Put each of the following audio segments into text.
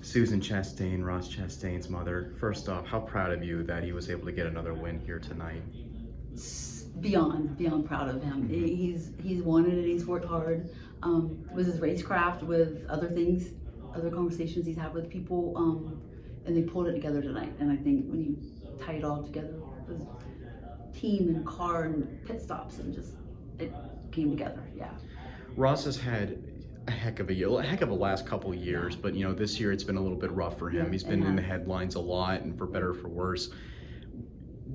Susan Chastain, Ross Chastain's mother. First off, how proud of you that he was able to get another win here tonight. Beyond proud of him. He's wanted it. He's worked hard with his racecraft, with other things, other conversations he's had with people, and they pulled it together tonight. And I think when you tie it all together, with team and car and pit stops, and just it came together. Yeah. Ross has had a heck of a last couple of years, but this year it's been a little bit rough for him. Yeah, He's been in the headlines a lot, and for better or for worse.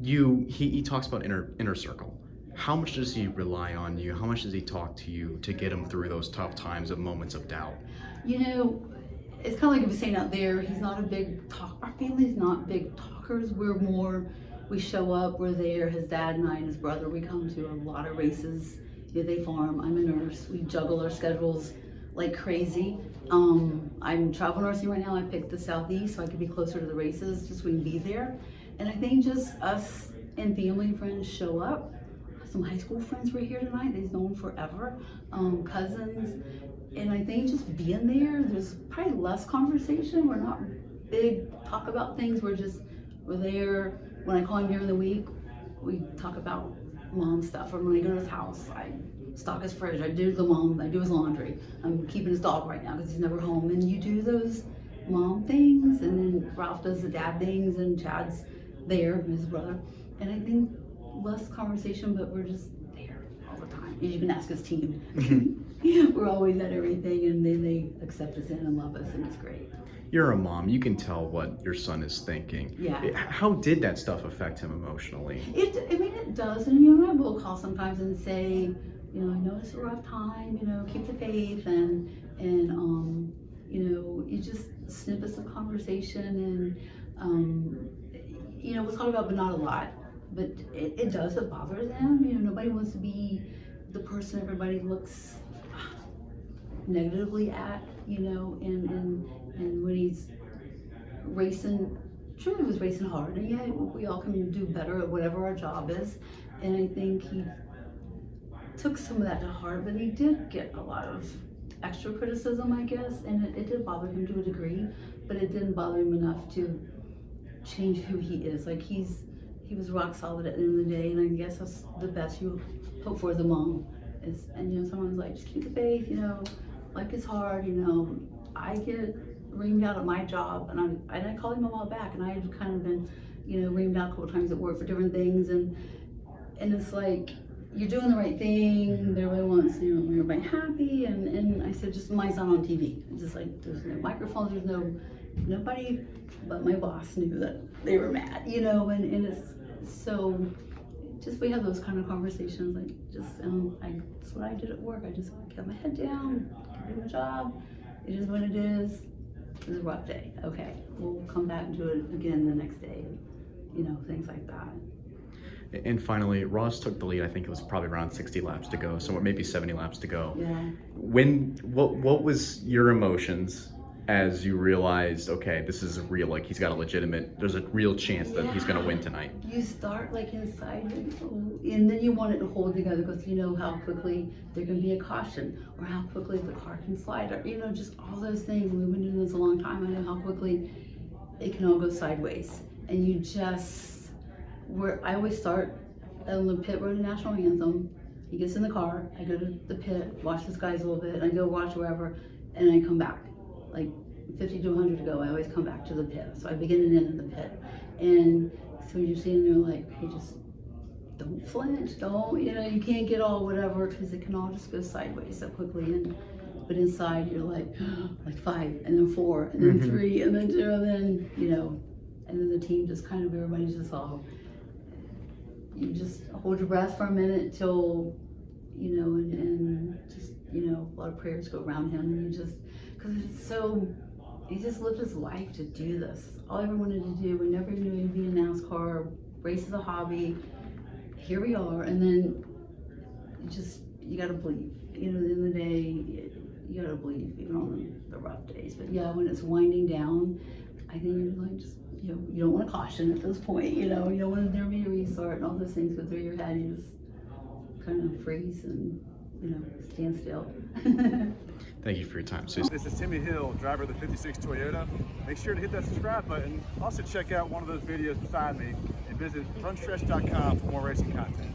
He talks about inner circle. How much does he rely on you? How much does he talk to you to get him through those tough times of moments of doubt? It's kind of like I was saying out there, he's not a big talk. Our family's not big talkers. We show up, we're there. His dad and I and his brother, we come to a lot of races. They farm, I'm a nurse. We juggle our schedules like crazy. I'm travel nursing right now. I picked the Southeast so I could be closer to the races, just so we can be there. And I think just us and family and friends show up. Some high school friends were here tonight, they've known forever, cousins. And I think just being there's probably less conversation. We're not big talk about things. We're there. When I call him during the week, we talk about mom stuff. Or when I go to his house, I stock his fridge. I do his laundry. I'm keeping his dog right now because he's never home. And you do those mom things, and then Ralph does the dad things, and Chad's there, his brother. And I think less conversation, but we're just there all the time. You can ask his team. We're always at everything, and then they accept us in and love us, and it's great. You're a mom. You can tell what your son is thinking. Yeah. How did that stuff affect him emotionally? It does. And I will call sometimes and say, I know it's a rough time. Keep the faith, and you just snippets of conversation, and we'll talk about, but not a lot. But it does. It bothers him. Nobody wants to be the person everybody looks negatively at. And when he's racing, truly was racing hard. And yeah, we all can do better at whatever our job is. And I think he took some of that to heart, but he did get a lot of extra criticism, I guess. And it did bother him to a degree, but it didn't bother him enough to change who he is. Like he was rock solid at the end of the day, and I guess that's the best you hope for as a mom. And someone's like, just keep the faith, life is hard, I get reamed out at my job, and I called him a while back, and I had kind of been, reamed out a couple times at work for different things, and it's like, you're doing the right thing, everybody wants, everybody happy, and I said, just mine's not on TV. It's just like, there's no microphones, there's nobody but my boss knew that they were mad, and it's so, just we have those kind of conversations, that's what I did at work. I just kept my head down, kept doing my job. It is what it is. It was a rough day. Okay, we'll come back and do it again the next day, things like that. And finally, Ross took the lead. I think it was probably around 60 laps to go, so maybe 70 laps to go. Yeah. What was your emotions as you realized, okay, this is real, like there's a real chance that he's going to win tonight? You start inside, and then you want it to hold together because you know how quickly there can be a caution, or how quickly the car can slide, or just all those things. We've been doing this a long time. I know how quickly it can all go sideways, and I always start on the pit road to national anthem. He gets in the car, I go to the pit, watch this guys a little bit, I go watch wherever, and I come back. Like 50 to 100 to go, I always come back to the pit. So I begin and end in the pit. And so you're sitting there like, hey, just don't flinch, you can't get all whatever, because it can all just go sideways so quickly. But inside you're like 5, and then 4, and then 3, and then 2, and then, and then the team just kind of, everybody's just all, you just hold your breath for a minute till, and just, a lot of prayers go around him, and you just, because he just lived his life to do this. All I ever wanted to do. We never knew he'd be in NASCAR. Race is a hobby. Here we are, and then you gotta believe. At the end of the day, you gotta believe, even on the rough days. But yeah, when it's winding down, I think you're like you don't want to caution at this point. You don't want there to be a restart, and all those things go through your head. You just kind of freeze and stand still. Thank you for your time, Susan. This is Timmy Hill, driver of the 56 Toyota. Make sure to hit that subscribe button. Also check out one of those videos beside me and visit frontstretch.com for more racing content.